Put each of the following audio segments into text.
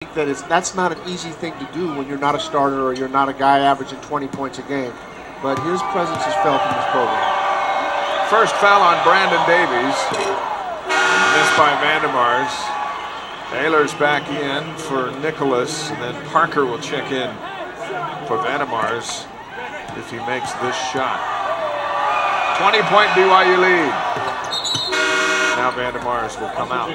That's not an easy thing to do when you're not a starter or you're not a guy averaging 20 points a game. But his presence is felt in this program. First foul on Brandon Davies. Missed by Vandemars. Ehlers back in for Nicholas, and then Parker will check in for Vandemars if he makes this shot. 20-point BYU lead. Now Vandemars will come out.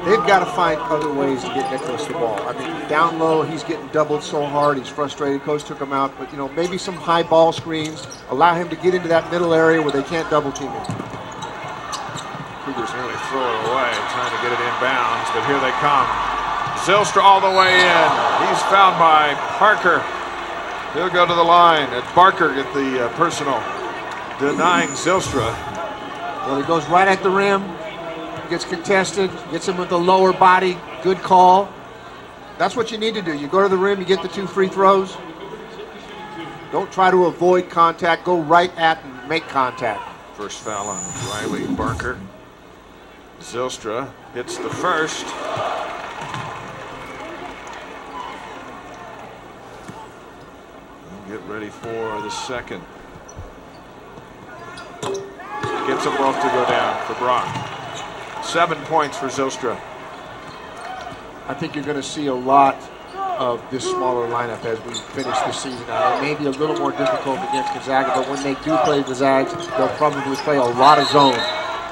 They've got to find other ways to get Nicholas the ball. I mean, down low, he's getting doubled so hard. He's frustrated. Coach took him out. But, maybe some high ball screens. Allow him to get into that middle area where they can't double team him. Cougars nearly throw it away, trying to get it inbounds. But here they come. Zylstra all the way in. He's fouled by Parker. He'll go to the line. And Barker get the personal, denying Zylstra. Well, he goes right at the rim. Gets contested, gets him with the lower body. Good call. That's what you need to do. You go to the rim, you get the 2 free throws. Don't try to avoid contact. Go right at and make contact. First foul on Riley Barker. Zylstra hits the first. Get ready for the second. Gets them both to go down for Brock. 7 points for Zylstra. I think you're going to see a lot of this smaller lineup as we finish this season. It may be a little more difficult against Gonzaga, but when they do play the Zags, they'll probably play a lot of zone.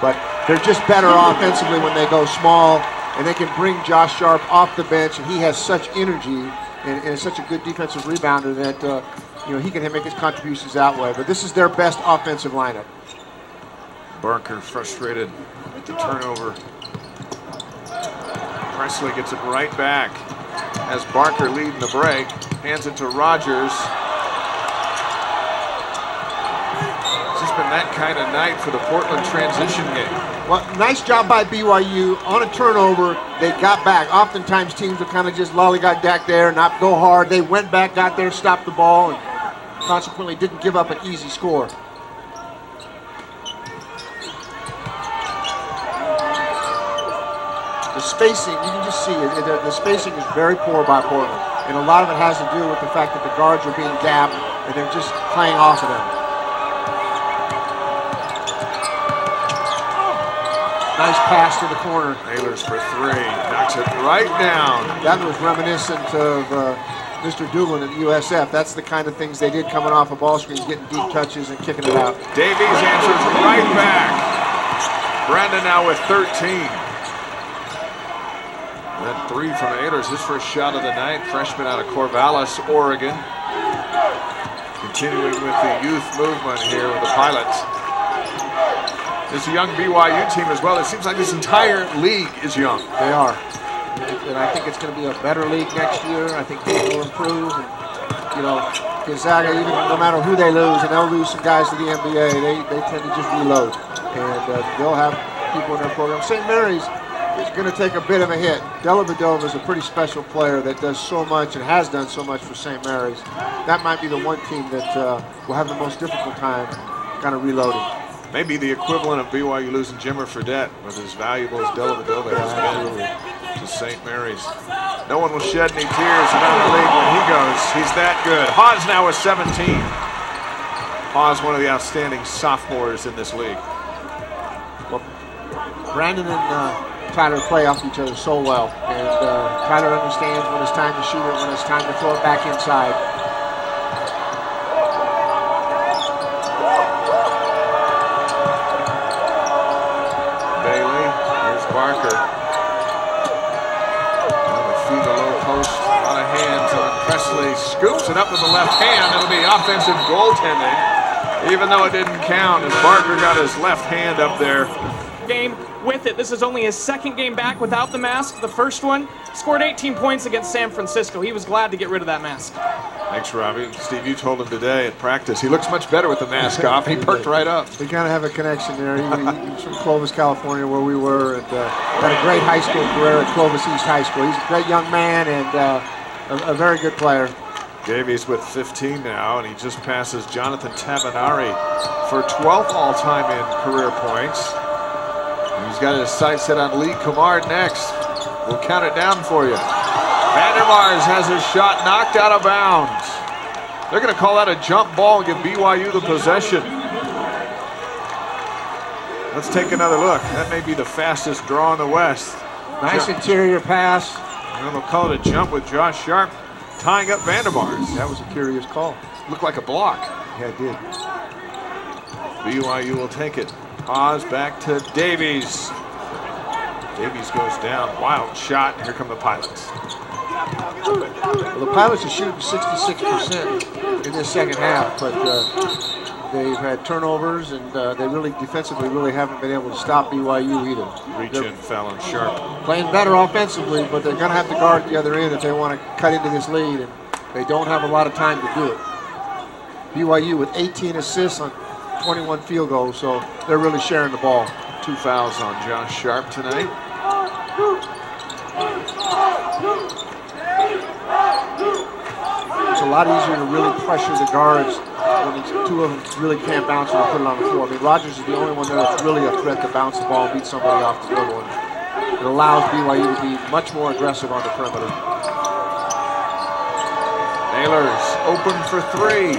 But they're just better offensively when they go small, and they can bring Josh Sharp off the bench, and he has such energy and is such a good defensive rebounder that he can make his contributions that way. But this is their best offensive lineup. Barker frustrated with the turnover. Presley gets it right back as Barker leading the break. Hands it to Rogers. It's just been that kind of night for the Portland transition game. Well, nice job by BYU. On a turnover, they got back. Oftentimes teams will kind of just lollygag back there, not go hard. They went back, got there, stopped the ball, and consequently didn't give up an easy score. The spacing, you can just see it. The spacing is very poor by Portland. And a lot of it has to do with the fact that the guards are being gapped and they're just playing off of them. Nice pass to the corner. Ehlers for 3. Knocks it right down. That was reminiscent of Mr. Dublin at USF. That's the kind of things they did coming off of ball screens, getting deep touches and kicking it out. Davies answers right back. Brandon now with 13. That 3 from Ehlers, his first shot of the night. Freshman out of Corvallis, Oregon. Continuing with the youth movement here with the Pilots. This is a young BYU team as well. It seems like this entire league is young. They are. And I think it's going to be a better league next year. I think things will improve. And, Gonzaga, even no matter who they lose, and they'll lose some guys to the NBA, they tend to just reload. And they'll have people in their program. St. Mary's is going to take a bit of a hit. Dellavedova is a pretty special player that does so much and has done so much for St. Mary's. That might be the one team that will have the most difficult time kind of reloading. Maybe the equivalent of BYU losing Jimmer Fredette, with as valuable as Dellavedova has been to St. Mary's. No one will shed any tears around the league when he goes. He's that good. Haws now with 17. Haws, one of the outstanding sophomores in this league. Well, Brandon and Tyler play off each other so well, and Tyler understands when it's time to shoot it, when it's time to throw it back inside. Bailey, here's Barker. They feed the low post, a lot of hands on Presley. Scoops it up with the left hand. It'll be offensive goaltending, even though it didn't count, as Barker got his left hand up there. Game with it. This is only his second game back without the mask. The first one, scored 18 points against San Francisco. He was glad to get rid of that mask. Thanks, Robbie. Steve, you told him today at practice he looks much better with the mask off. He perked right up. We kind of have a connection there. He's from Clovis, California, where we were, and had a great high school career at Clovis East High School. He's a great young man and a very good player. Davies with 15 now, and he just passes Jonathan Tabanari for 12th all-time in career points. He's got his sights set on Lee Kumar next. We'll count it down for you. Vandermars has his shot knocked out of bounds. They're going to call that a jump ball and give BYU the possession. Let's take another look. That may be the fastest draw in the West. Nice interior pass. And they'll call it a jump with Josh Sharp tying up Vandermars. That was a curious call. Looked like a block. Yeah, it did. BYU will take it. Haas back to Davies. Davies goes down. Wild shot. Here come the Pilots. Well, the Pilots are shooting 66% in this second half, but they've had turnovers, and they really defensively really haven't been able to stop BYU either. Reach-in foul on Sharp. Playing better offensively, but they're going to have to guard the other end if they want to cut into this lead, and they don't have a lot of time to do it. BYU with 18 assists on 21 field goals, so they're really sharing the ball. 2 fouls on Josh Sharp tonight. It's a lot easier to really pressure the guards when two of them really can't bounce it or put it on the floor. I mean, Rogers is the only one there that's really a threat to bounce the ball and beat somebody off the dribble. It allows BYU to be much more aggressive on the perimeter. Ehlers open for 3.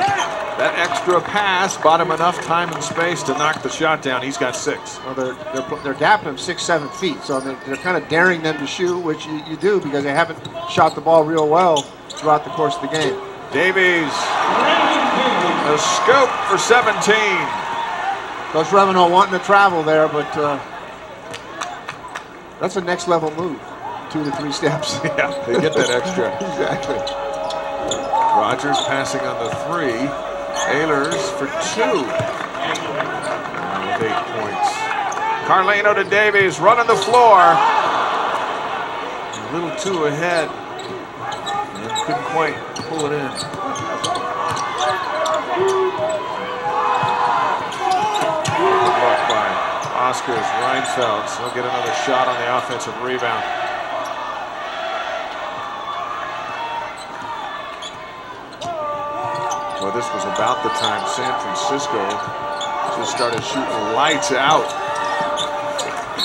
That extra pass bought him enough time and space to knock the shot down. He's got 6. Well, they're gapping him 6-7 feet, so they're kind of daring them to shoot, which you do because they haven't shot the ball real well throughout the course of the game. Davies, a scoop for 17. Coach Reveno wanting to travel there, but that's a next level move. 2 to 3 steps. Yeah, they get that extra. Exactly. Rogers passing on the 3. Ehlers for 2. With 8 points. Carlino to Davies, running the floor. A little too ahead. And couldn't quite pull it in. Blocked by Oscars, Reinfeldt. He'll get another shot on the offensive rebound. Well, this was about the time San Francisco just started shooting lights out.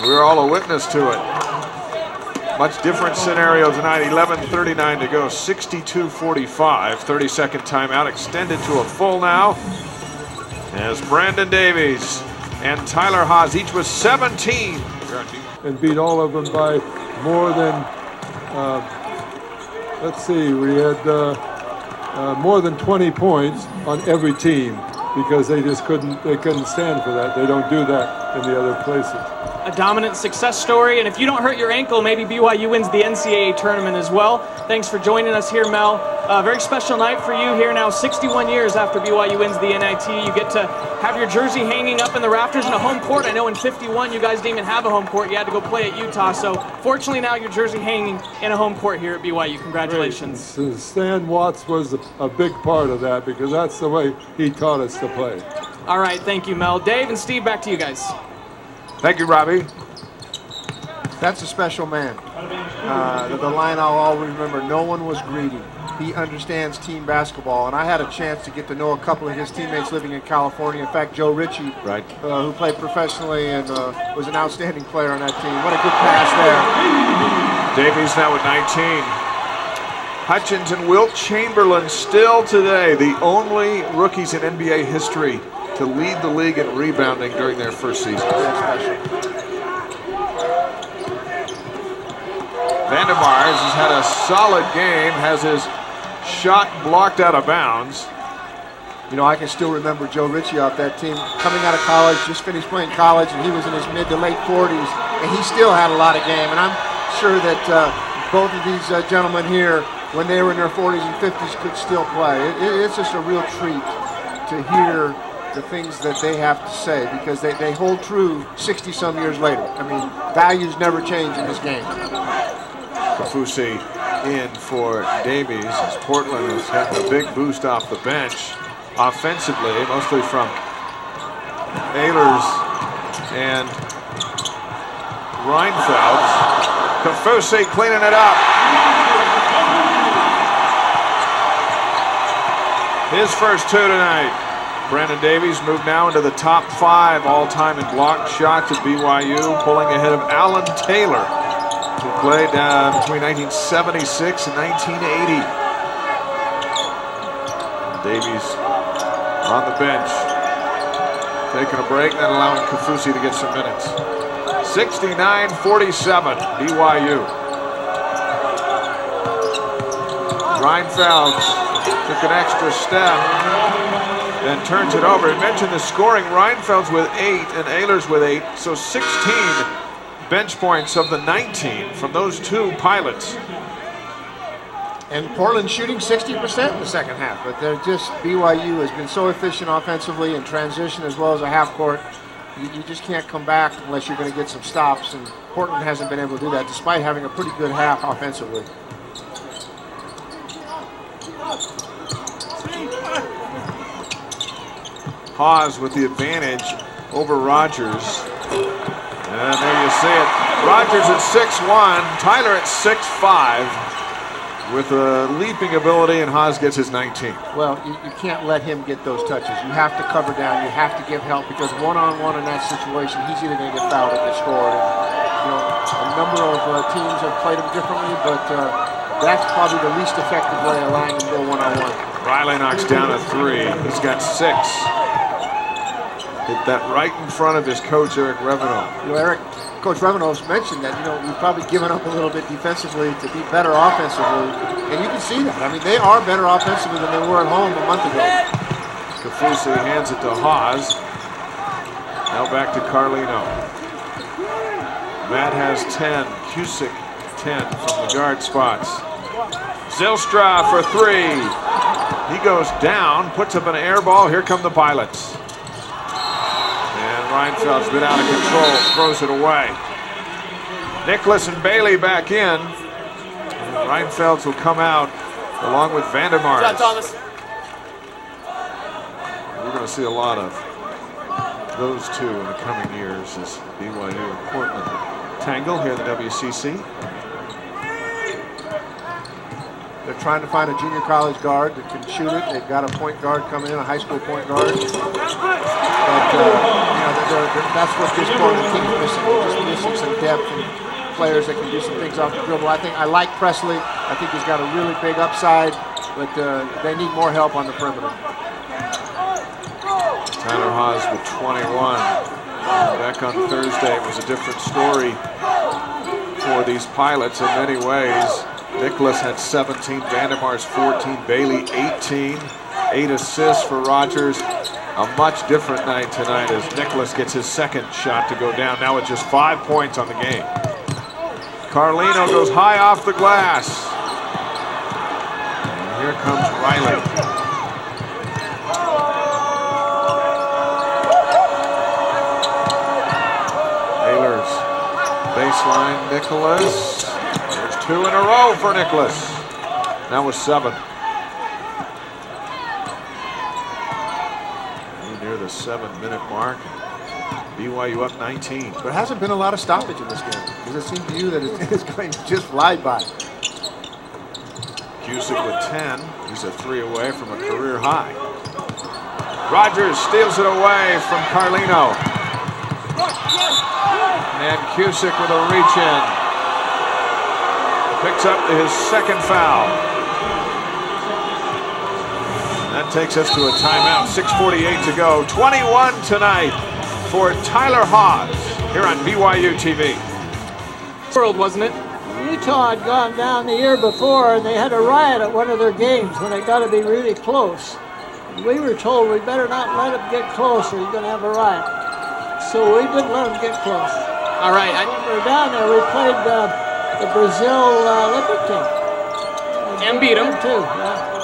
We were all a witness to it. Much different scenario tonight. 11:39 to go. 62-45. 30-second timeout extended to a full now. As Brandon Davies and Tyler Haas, each with 17. And beat all of them by more than, let's see, we had more than 20 points on every team because they couldn't stand for that. They don't do that in the other places. A dominant success story, and if you don't hurt your ankle, maybe BYU wins the NCAA tournament as well. Thanks for joining us here, Mel. A very special night for you here now, 61 years after BYU wins the NIT. You get to have your jersey hanging up in the rafters in a home court. I know in 51 you guys didn't even have a home court. You had to go play at Utah. So fortunately now your jersey hanging in a home court here at BYU. Congratulations. Great. Stan Watts was a big part of that because that's the way he taught us to play. All right, thank you, Mel. Dave and Steve, back to you guys. Thank you, Robbie. That's a special man. The line I'll always remember, no one was greedy. He understands team basketball, and I had a chance to get to know a couple of his teammates living in California. In fact, Joe Ritchie, right, who played professionally and was an outstanding player on that team. What a good pass there. Davies now with 19. Hutchins and Wilt Chamberlain still today the only rookies in NBA history to lead the league in rebounding during their first season. Vandermars has had a solid game, has his shot blocked out of bounds. You know, I can still remember Joe Ritchie off that team coming out of college, just finished playing college, and he was in his mid to late 40s, and he still had a lot of game. And I'm sure that both of these gentlemen here, when they were in their 40s and 50s, could still play. It's just a real treat to hear the things that they have to say because they hold true 60-some years later. I mean, values never change in this game. Kafusi in for Davies as Portland has had a big boost off the bench offensively, mostly from Ehlers and Reinfeldt. Kafusi cleaning it up. His first 2 tonight. Brandon Davies moved now into the top 5 all-time in blocked shots at BYU, pulling ahead of Alan Taylor. who played between 1976 and 1980. Davies on the bench, taking a break, then allowing Kaufusi to get some minutes. 69-47, BYU. Reinfeldt took an extra step, then turns it over. I mentioned the scoring. Reinfeldt's with 8 and Ehlers with 8, so 16 bench points of the 19 from those two pilots. And Portland shooting 60% in the second half, but they're just, BYU has been so efficient offensively in transition as well as a half court. You just can't come back unless you're going to get some stops, and Portland hasn't been able to do that despite having a pretty good half offensively. Haas with the advantage over Rogers. And there you see it. Rogers at 6'1", Tyler at 6'5", with a leaping ability, and Haas gets his 19. Well, you can't let him get those touches. You have to cover down. You have to give help, because one-on-one in that situation, he's either going to get fouled or get scored. And, a number of teams have played him differently, but that's probably the least effective way of allowing him to go one-on-one. Riley knocks down a 3. He's got 6. Hit that right in front of his coach, Eric Revenant. Coach Revenov's mentioned that, we've probably given up a little bit defensively to be better offensively, and you can see that. I mean, they are better offensively than they were at home a month ago. Kaufusi hands it to Haas. Now back to Carlino. Matt has 10, Cusick 10 from the guard spots. Zylstra for 3. He goes down, puts up an air ball. Here come the pilots. Reinfeldt's been out of control, throws it away. Nicholas and Bailey back in. Reinfeldt's will come out along with Vandemars. We're going to see a lot of those two in the coming years as BYU and Portland tangle here in the WCC. They're trying to find a junior college guard that can shoot it. They've got a point guard coming in, a high school point guard. But, that's what this Portland team is missing. They're just missing some depth and players that can do some things off the dribble. I like Presley. I think he's got a really big upside, but they need more help on the perimeter. Tyler Haas with 21. Back on Thursday, it was a different story for these pilots in many ways. Nicholas had 17, Vandemars 14, Bailey 18, 8 assists for Rogers. A much different night tonight as Nicholas gets his second shot to go down. Now with just 5 points on the game. Carlino goes high off the glass. And here comes Riley. Ehlers, baseline, Nicholas. There's 2 in a row for Nicholas. Now with 7. Near the 7-minute mark. BYU up 19. There hasn't been a lot of stoppage in this game. Does it seem to you that it's going to just fly by? Cusick with 10. He's a 3 away from a career high. Rogers steals it away from Carlino. And Cusick with a reach in. Picks up his second foul. That takes us to a timeout. 6:48 to go. 21 tonight for Tyler Haas here on BYU TV. World, wasn't it? Utah had gone down the year before, and they had a riot at one of their games when it got to be really close. We were told we better not let them get close or you're going to have a riot. So we didn't let them get close. All right. When we were down there, we played the Brazil Olympic team. And beat them. Too, yeah.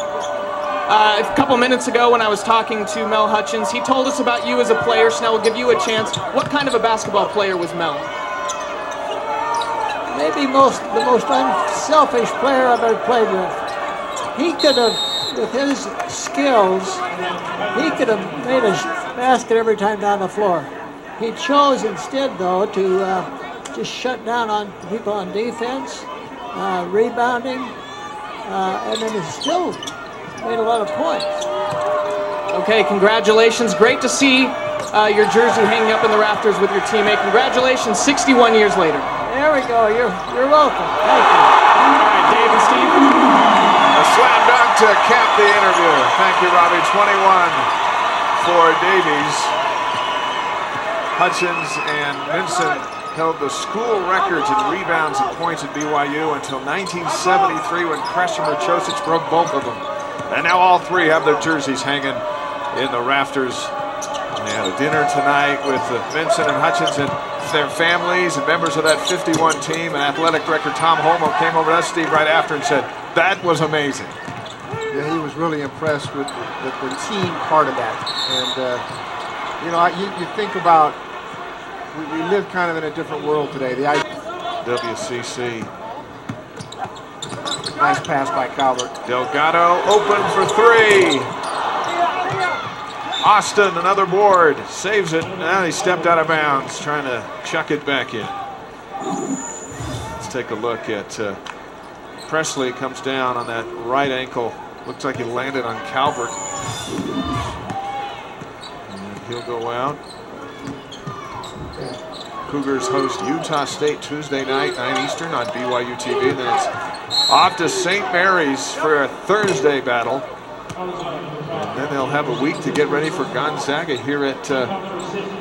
A couple minutes ago when I was talking to Mel Hutchins, he told us about you as a player. So now we'll give you a chance. What kind of a basketball player was Mel? Maybe the most unselfish player I've ever played with. He could have, with his skills, he could have made a basket every time down the floor. He chose instead, though, to just shut down on people on defense, rebounding, and then he still made a lot of points. Okay, congratulations. Great to see your jersey hanging up in the rafters with your teammate. Congratulations, 61 years later. There we go. You're welcome. Thank you. All right, Dave and Steve. A slam dunk to cap the interview. Thank you, Robbie. 21 for Davies. Hutchins and Vincent held the school records in rebounds and points at BYU until 1973 when Kresimer Chosic broke both of them. And now all three have their jerseys hanging in the rafters. They had a dinner tonight with Vincent and Hutchins and their families and members of that 51 team. And athletic director Tom Holmoe came over to us, Steve, right after and said, that was amazing. Yeah, he was really impressed with the team part of that. And, you know, you think about, we live kind of in a different world today. The WCC. Nice pass by Calvert. Delgado open for three. Austin, another board, saves it. Now he stepped out of bounds, trying to chuck it back in. Let's take a look at Presley. Comes down on that right ankle. Looks like he landed on Calvert. And he'll go out. Cougars host Utah State Tuesday night, 9 Eastern on BYU TV. And then it's off to St. Mary's for a Thursday battle. And then they'll have a week to get ready for Gonzaga here at the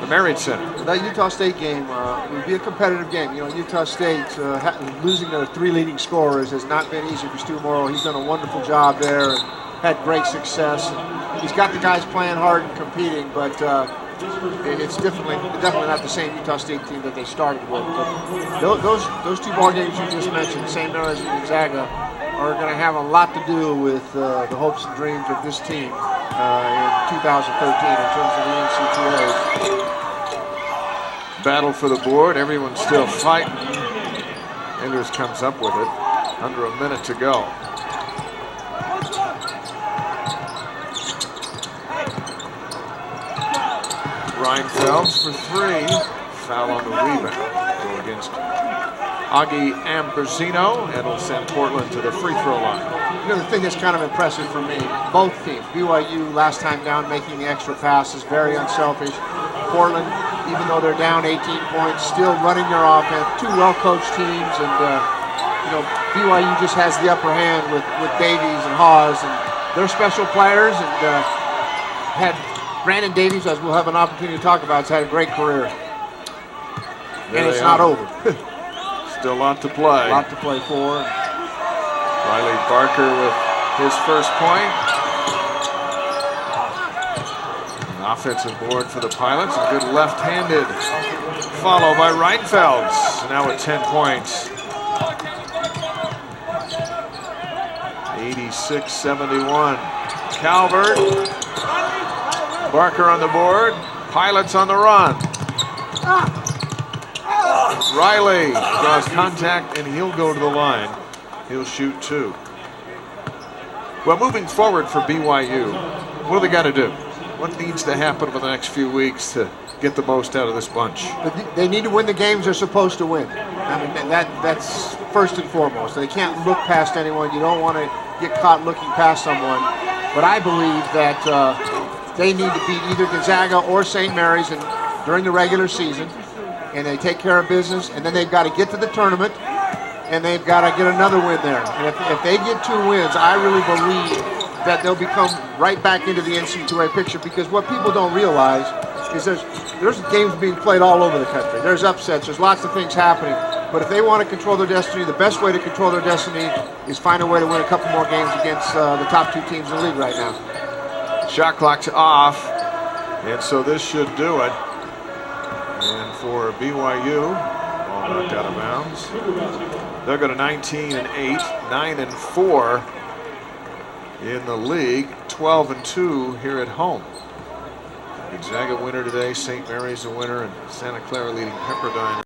Marriott Center. That Utah State game would be a competitive game. You know, Utah State losing their three leading scorers has not been easy for Stu Morrow. He's done a wonderful job there and had great success. And he's got the guys playing hard and competing, but it's definitely not the same Utah State team that they started with. But those two ball games you just mentioned, St. Mary's and Gonzaga, are going to have a lot to do with the hopes and dreams of this team in 2013 in terms of the NCAA. Battle for the board. Everyone's still fighting. Ehlers comes up with it. Under a minute to go. Reinfelds for three. Foul on the rebound. Go against Augie Ambrosino, and it'll send Portland to the free throw line. You know, the thing that's kind of impressive for me, both teams, BYU last time down making the extra passes, very unselfish. Portland, even though they're down 18 points, still running their offense. Two well-coached teams, and you know, BYU just has the upper hand with Davies and Hawes, and they're special players. And had Brandon Davies, as we'll have an opportunity to talk about, has had a great career, and it's not over. Still a lot to play. A lot to play for. Riley Barker with his first point. An offensive board for the Pilots. A good left-handed follow by Reinfelds. Now with 10 points. 86-71. Calvert. Barker on the board. Pilots on the run. Riley draws contact, and he'll go to the line. He'll shoot two. Well, moving forward for BYU, what do they got to do? What needs to happen over the next few weeks to get the most out of this bunch? They need to win the games they're supposed to win. I mean, that's first and foremost. They can't look past anyone. You don't want to get caught looking past someone. But I believe that they need to beat either Gonzaga or St. Mary's during the regular season. And they take care of business, and then they've got to get to the tournament, and they've got to get another win there. And if they get 2 wins, I really believe that they'll become right back into the NCAA picture, because what people don't realize is there's games being played all over the country. There's upsets. There's lots of things happening. But if they want to control their destiny, the best way to control their destiny is find a way to win a couple more games against the top 2 teams in the league right now. Shot clock's off, and so this should do it. And for BYU, ball knocked out of bounds. They'll go to 19-8, 9-4 in the league, 12-2 here at home. Gonzaga winner today, St. Mary's a winner, and Santa Clara leading Pepperdine.